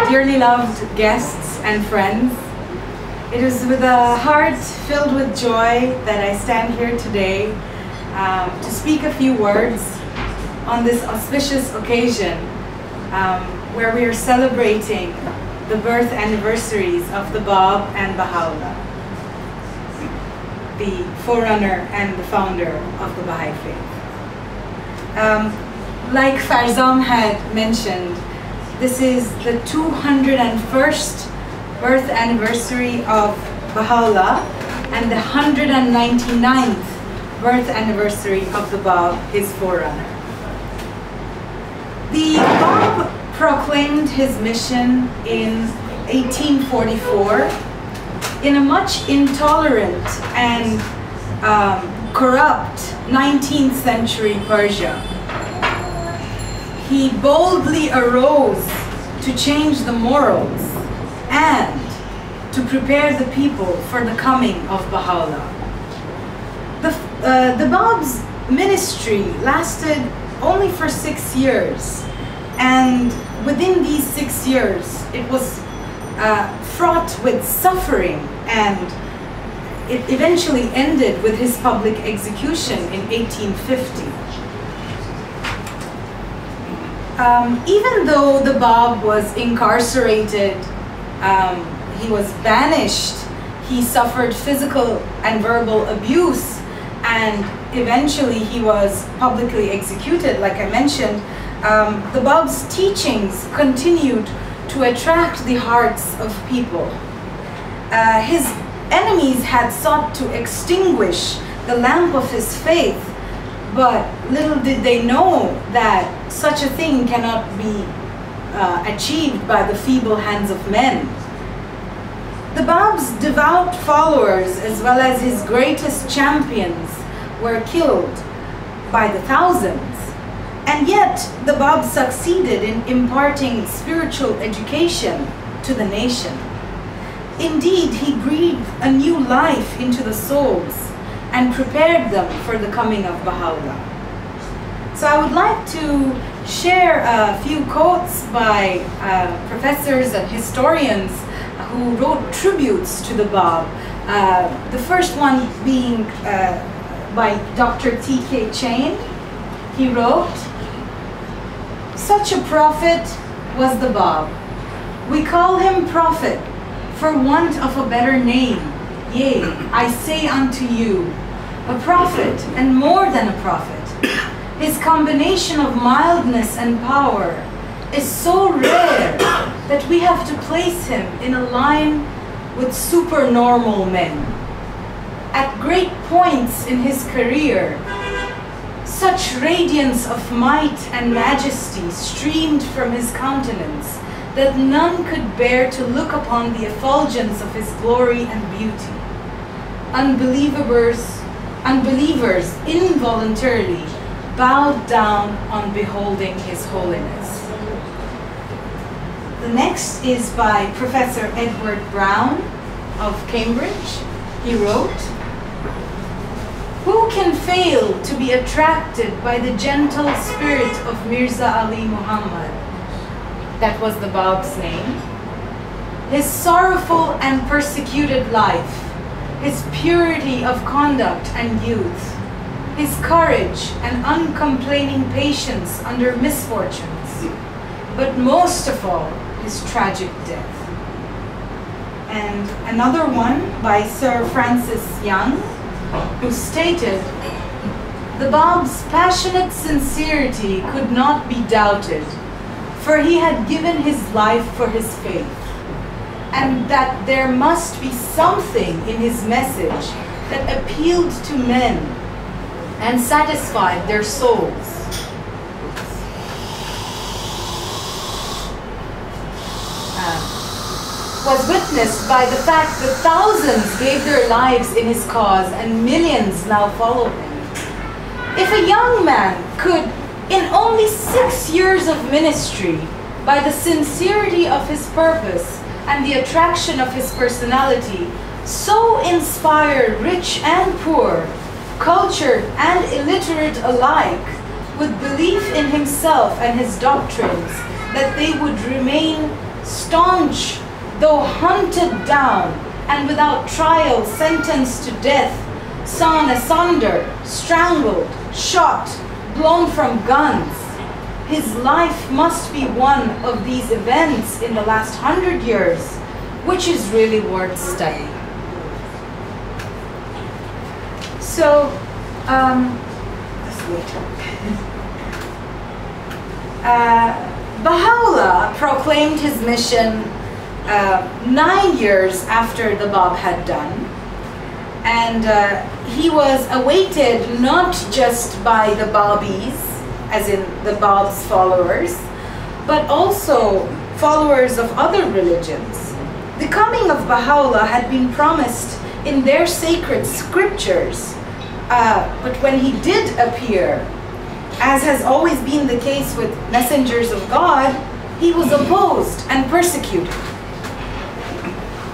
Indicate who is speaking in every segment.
Speaker 1: dearly loved guests and friends, it is with a heart filled with joy that I stand here today to speak a few words on this auspicious occasion where we are celebrating the birth anniversaries of the Bab and Baha'u'llah, the forerunner and the founder of the Baha'i Faith. Like Farzam had mentioned, this is the 201st birth anniversary of Baha'u'llah and the 199th birth anniversary of the Bab, his forerunner. The Bab proclaimed his mission in 1844 in a much intolerant and corrupt 19th century Persia. He boldly arose to change the morals and to prepare the people for the coming of Baha'u'llah. The Bab's ministry lasted only for 6 years, and within these 6 years it was fraught with suffering, and it eventually ended with his public execution in 1850. Even though the Bab was incarcerated, he was banished, he suffered physical and verbal abuse, and eventually he was publicly executed, like I mentioned, the Bab's teachings continued to attract the hearts of people. His enemies had sought to extinguish the lamp of his faith, but little did they know that such a thing cannot be achieved by the feeble hands of men. The Bab's devout followers, as well as his greatest champions, were killed by the thousands. And yet, the Bab succeeded in imparting spiritual education to the nation. Indeed, he breathed a new life into the souls and prepared them for the coming of Baha'u'llah. So I would like to share a few quotes by professors and historians who wrote tributes to the Bab. The first one being by Dr. T.K. Chain. He wrote, "Such a prophet was the Bab. We call him prophet for want of a better name. Yea, I say unto you, a prophet and more than a prophet. His combination of mildness and power is so rare that we have to place him in a line with supernormal men. At great points in his career, such radiance of might and majesty streamed from his countenance that none could bear to look upon the effulgence of his glory and beauty. Unbelievers involuntarily bowed down on beholding his holiness." The next is by Professor Edward Brown of Cambridge. He wrote, "Who can fail to be attracted by the gentle spirit of Mirza Ali Muhammad?" That was the Bab's name. "His sorrowful and persecuted life, his purity of conduct and youth, his courage and uncomplaining patience under misfortunes, but most of all, his tragic death." And another one by Sir Francis Young, who stated, "The Bab's passionate sincerity could not be doubted, for he had given his life for his faith, and that there must be something in his message that appealed to men and satisfied their souls. Was witnessed by the fact that thousands gave their lives in his cause and millions now follow him. If a young man could, in only 6 years of ministry, by the sincerity of his purpose and the attraction of his personality, so inspire rich and poor, cultured and illiterate alike, with belief in himself and his doctrines, that they would remain staunch though hunted down and without trial sentenced to death, sawn asunder, strangled, shot, blown from guns. His life must be one of these events in the last 100 years, which is really worth studying. So, Baha'u'llah proclaimed his mission 9 years after the Bab had done, and he was awaited not just by the Babis, as in the Bab's followers, but also followers of other religions. The coming of Baha'u'llah had been promised in their sacred scriptures, but when he did appear, as has always been the case with messengers of God, he was opposed and persecuted.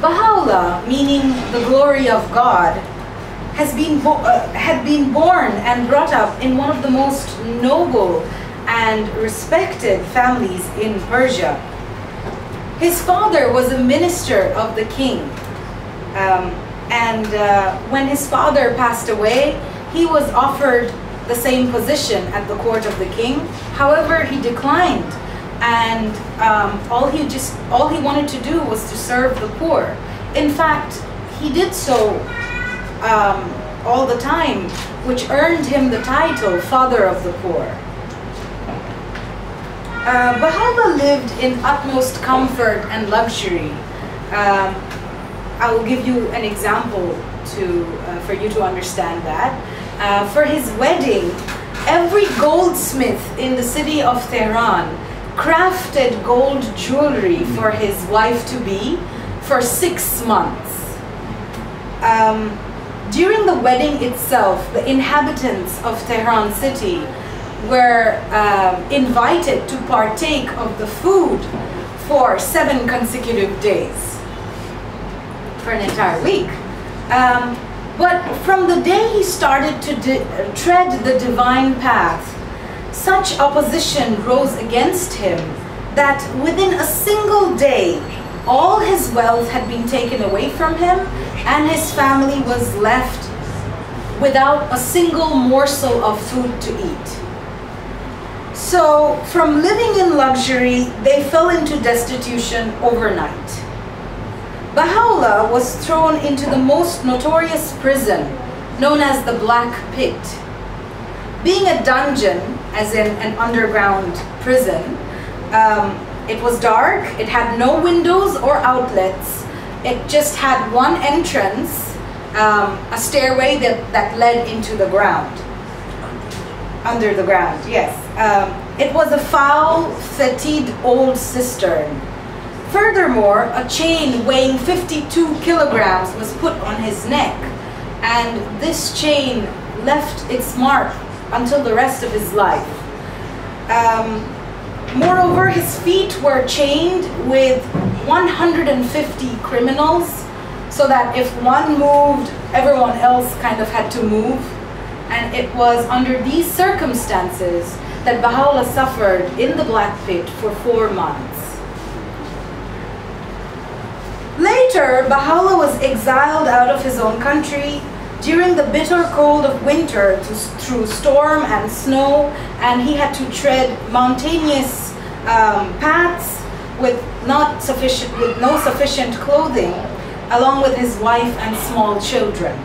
Speaker 1: Baha'u'llah, meaning the glory of God, had been born and brought up in one of the most noble and respected families in Persia. His father was a minister of the king, and when his father passed away, he was offered the same position at the court of the king. However, he declined, and all he wanted to do was to serve the poor. In fact, he did so all the time, which earned him the title Father of the Poor. Baha'u'llah lived in utmost comfort and luxury. I will give you an example for you to understand that. For his wedding, every goldsmith in the city of Tehran crafted gold jewelry for his wife-to-be for 6 months. During the wedding itself, the inhabitants of Tehran city were invited to partake of the food for 7 consecutive days, for an entire week. But from the day he started to tread the divine path, such opposition rose against him that within a single day, all his wealth had been taken away from him, and his family was left without a single morsel of food to eat. So, from living in luxury, they fell into destitution overnight. Baha'u'llah was thrown into the most notorious prison, known as the Black Pit. Being a dungeon, as in an underground prison, it was dark, it had no windows or outlets, it just had one entrance, a stairway that led into the ground. Under the ground, yes. It was a foul, fetid old cistern. Furthermore, a chain weighing 52 kilograms was put on his neck, and this chain left its mark until the rest of his life. Moreover, his feet were chained with 150 criminals, so that if one moved, everyone else kind of had to move. And it was under these circumstances that Baha'u'llah suffered in the Black Pit for 4 months. Later, Baha'u'llah was exiled out of his own country during the bitter cold of winter through storm and snow, and he had to tread mountainous paths with no sufficient clothing, along with his wife and small children.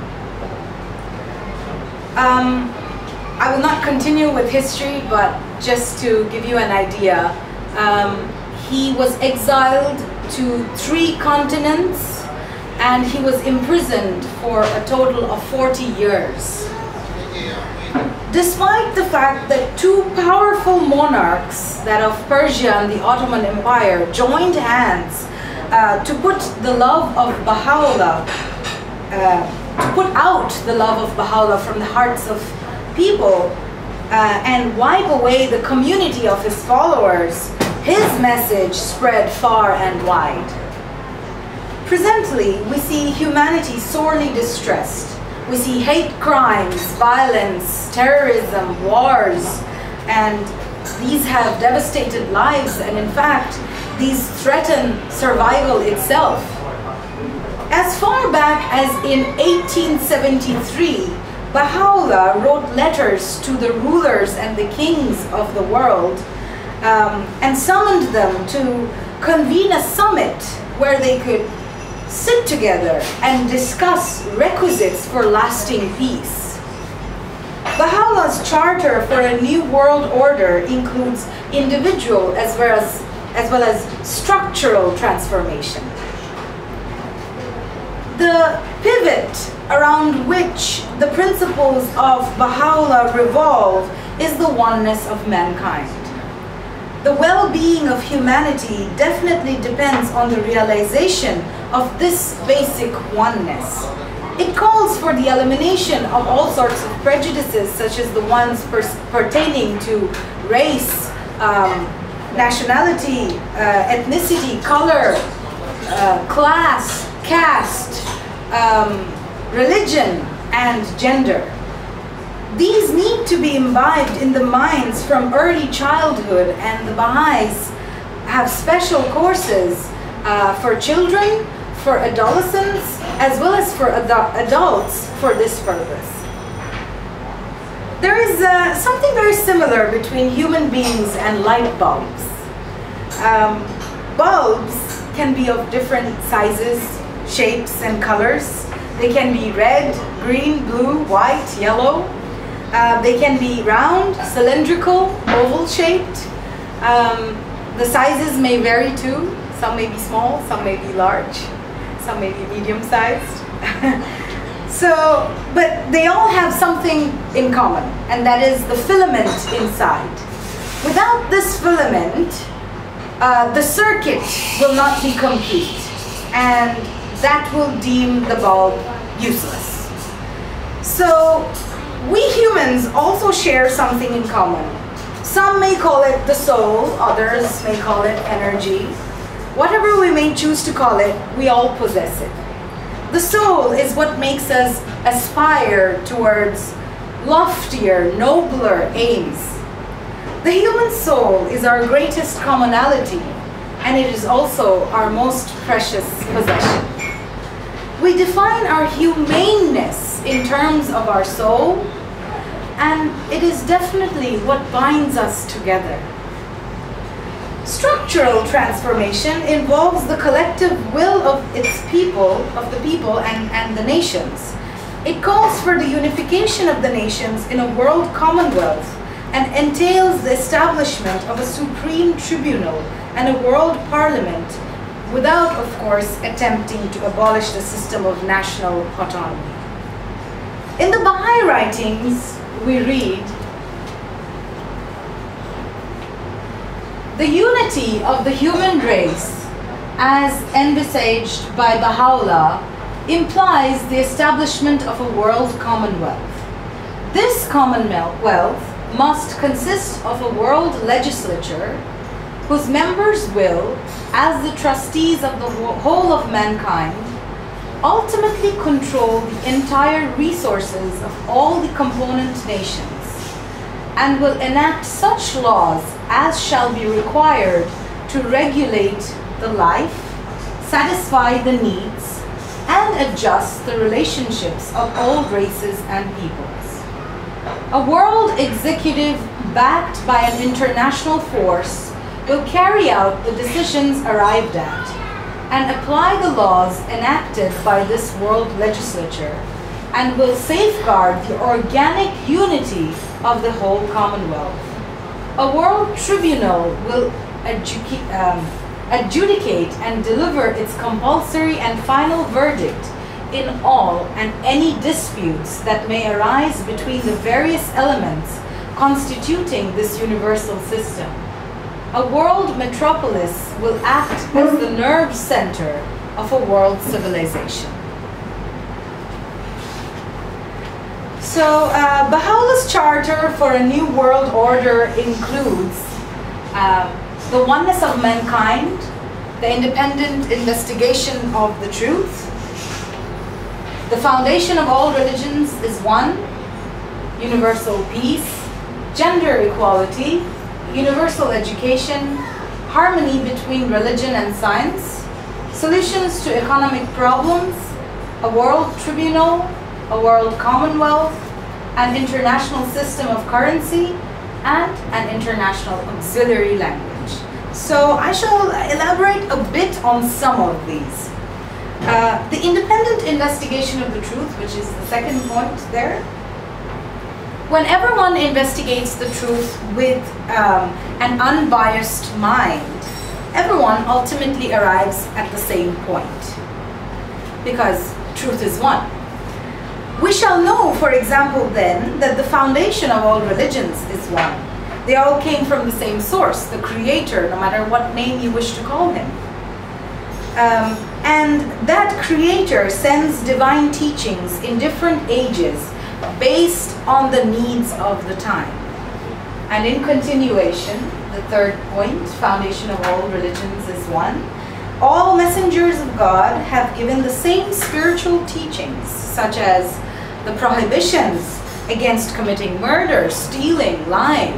Speaker 1: I will not continue with history, but just to give you an idea, he was exiled to 3 continents, and he was imprisoned for a total of 40 years. Despite the fact that 2 powerful monarchs, that of Persia and the Ottoman Empire, joined hands to put the love of Baha'u'llah, to put out the love of Baha'u'llah from the hearts of people and wipe away the community of his followers, his message spread far and wide. Presently, we see humanity sorely distressed. We see hate crimes, violence, terrorism, wars, and these have devastated lives, and in fact, These threaten survival itself. As far back as in 1873, Baha'u'llah wrote letters to the rulers and the kings of the world and summoned them to convene a summit where they could sit together and discuss requisites for lasting peace. Baha'u'llah's charter for a new world order includes individual as well as structural transformation. The pivot around which the principles of Baha'u'llah revolve is the oneness of mankind. The well-being of humanity definitely depends on the realization of this basic oneness. It calls for the elimination of all sorts of prejudices, such as the ones pertaining to race, nationality, ethnicity, color, class, caste, religion, and gender. These need to be imbibed in the minds from early childhood, and the Baha'is have special courses for children, for adolescents, as well as for adults for this purpose. There is something very similar between human beings and light bulbs. Bulbs can be of different sizes, shapes, and colors. They can be red, green, blue, white, yellow. They can be round, cylindrical, oval-shaped. The sizes may vary too. Some may be small, some may be large, some may be medium-sized. But they all have something in common, and that is the filament inside. Without this filament, the circuit will not be complete, and that will deem the bulb useless. So we humans also share something in common. Some may call it the soul, others may call it energy. Whatever we may choose to call it, we all possess it. The soul is what makes us aspire towards loftier, nobler aims. The human soul is our greatest commonality, and it is also our most precious possession. We define our humaneness in terms of our soul, and it is definitely what binds us together. Structural transformation involves the collective will of the people and the nations. It calls for the unification of the nations in a world commonwealth and entails the establishment of a supreme tribunal and a world parliament, without, of course, attempting to abolish the system of national autonomy. In the Baha'i writings, we read, "The unity of the human race, as envisaged by Baha'u'llah, implies the establishment of a world commonwealth. This commonwealth must consist of a world legislature whose members will, as the trustees of the whole of mankind, ultimately control the entire resources of all the component nations, and will enact such laws as shall be required to regulate the life, satisfy the needs, and adjust the relationships of all races and peoples. A world executive backed by an international force will carry out the decisions arrived at and apply the laws enacted by this world legislature, and will safeguard the organic unity of the whole Commonwealth. A world tribunal will adjudicate and deliver its compulsory and final verdict in all and any disputes that may arise between the various elements constituting this universal system. A world metropolis will act as the nerve center of a world civilization." So Baha'u'llah's charter for a new world order includes the oneness of mankind, the independent investigation of the truth, the foundation of all religions is one, universal peace, gender equality, universal education, harmony between religion and science, solutions to economic problems, a world tribunal, a world commonwealth, an international system of currency, and an international auxiliary language. So I shall elaborate a bit on some of these. The independent investigation of the truth, which is the second point there. Whenever one investigates the truth with an unbiased mind, everyone ultimately arrives at the same point, because truth is one. We shall know, for example, then, that the foundation of all religions is one. They all came from the same source, the Creator, no matter what name you wish to call him. And that Creator sends divine teachings in different ages based on the needs of the time. And in continuation, the third point, foundation of all religions is one. All messengers of God have given the same spiritual teachings, such as the prohibitions against committing murder, stealing, lying,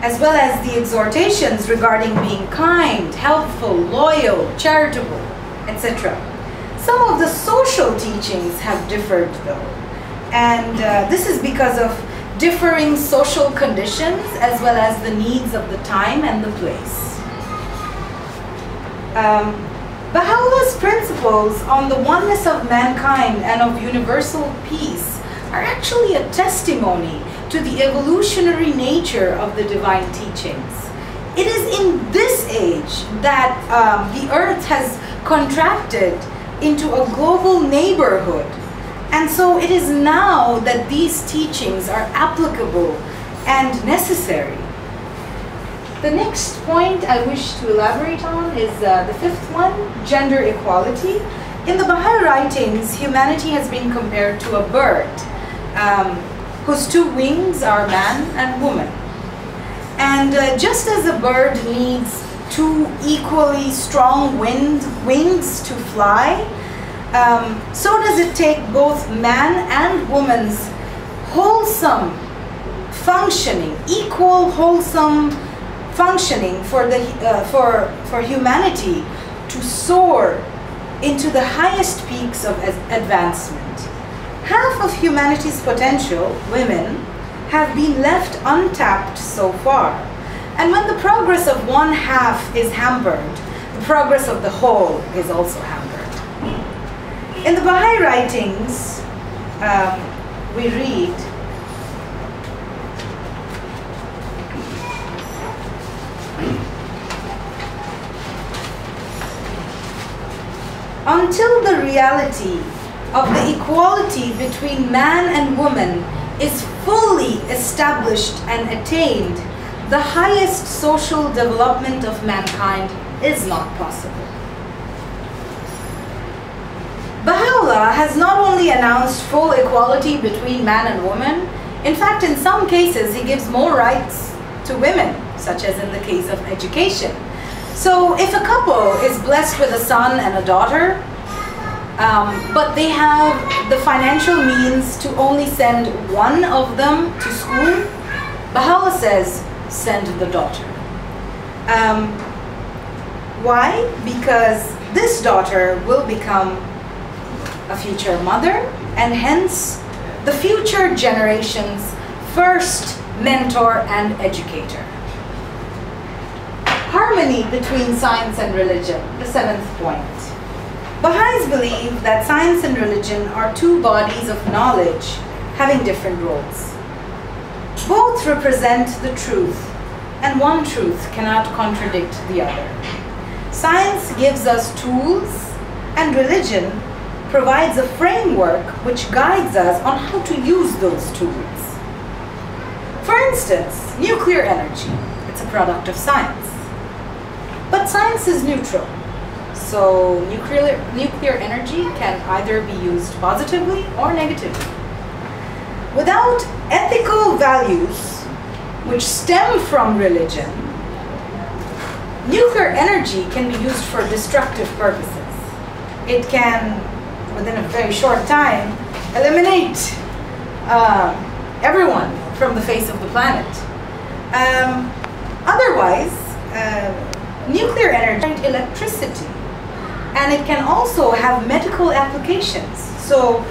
Speaker 1: as well as the exhortations regarding being kind, helpful, loyal, charitable, etc. Some of the social teachings have differed though, and this is because of differing social conditions as well as the needs of the time and the place. Baha'u'llah's principles on the oneness of mankind and of universal peace are actually a testimony to the evolutionary nature of the divine teachings. It is in this age that the earth has contracted into a global neighborhood, and so it is now that these teachings are applicable and necessary. The next point I wish to elaborate on is the fifth one, gender equality. In the Baha'i writings, humanity has been compared to a bird whose two wings are man and woman. And just as a bird needs two equally strong wings to fly, so does it take both man and woman's wholesome functioning, equal wholesome functioning for humanity to soar into the highest peaks of advancement. Half of humanity's potential, women, have been left untapped so far. And when the progress of one half is hampered, the progress of the whole is also hampered. In the Baha'i writings, we read, until the reality of the equality between man and woman is fully established and attained, the highest social development of mankind is not possible. Baha'u'llah has not only announced full equality between man and woman, in fact, in some cases, he gives more rights to women, such as in the case of education. So if a couple is blessed with a son and a daughter, but they have the financial means to only send one of them to school, Baha'u'llah says, send the daughter. Why? Because this daughter will become a future mother, and hence the future generation's first mentor and educator. Harmony between science and religion, the seventh point. Baha'is believe that science and religion are two bodies of knowledge having different roles. Both represent the truth, and one truth cannot contradict the other. Science gives us tools, and religion provides a framework which guides us on how to use those tools. For instance, nuclear energy, it's a product of science. But science is neutral, so nuclear energy can either be used positively or negatively. Without ethical values which stem from religion, nuclear energy can be used for destructive purposes. It can, within a very short time, eliminate everyone from the face of the planet. Otherwise, nuclear energy, electricity, and it can also have medical applications. So,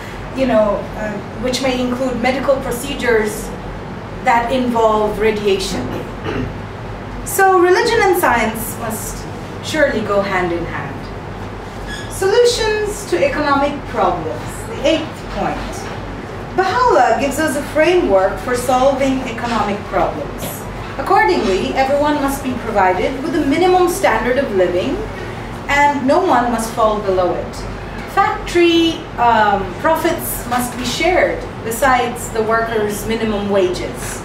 Speaker 1: which may include medical procedures that involve radiation. So religion and science must surely go hand in hand. Solutions to economic problems, the 8th point. Baha'u'llah gives us a framework for solving economic problems. Accordingly, everyone must be provided with a minimum standard of living, and no one must fall below it. Factory profits must be shared besides the workers' minimum wages.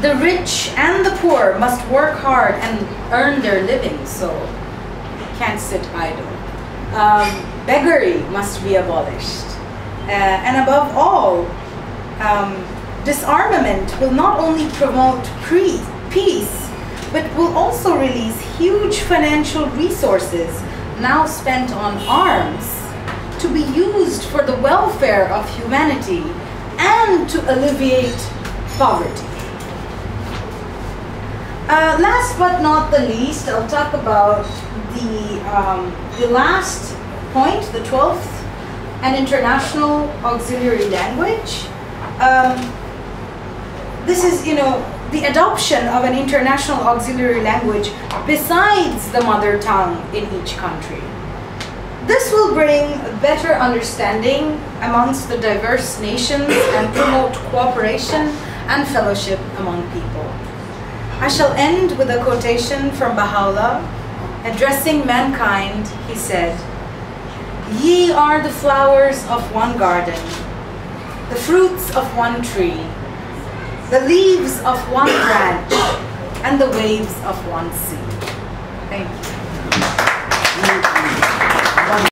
Speaker 1: The rich and the poor must work hard and earn their living, so can't sit idle. Beggary must be abolished. And above all, disarmament will not only promote peace, but will also release huge financial resources now spent on arms to be used for the welfare of humanity and to alleviate poverty. Last but not the least, I'll talk about the last point, the 12th, an international auxiliary language. This is, the adoption of an international auxiliary language besides the mother tongue in each country. This will bring better understanding amongst the diverse nations and promote cooperation and fellowship among people. I shall end with a quotation from Baha'u'llah. Addressing mankind, he said, "Ye are the flowers of one garden, the fruits of one tree, the leaves of one branch, and the waves of one sea."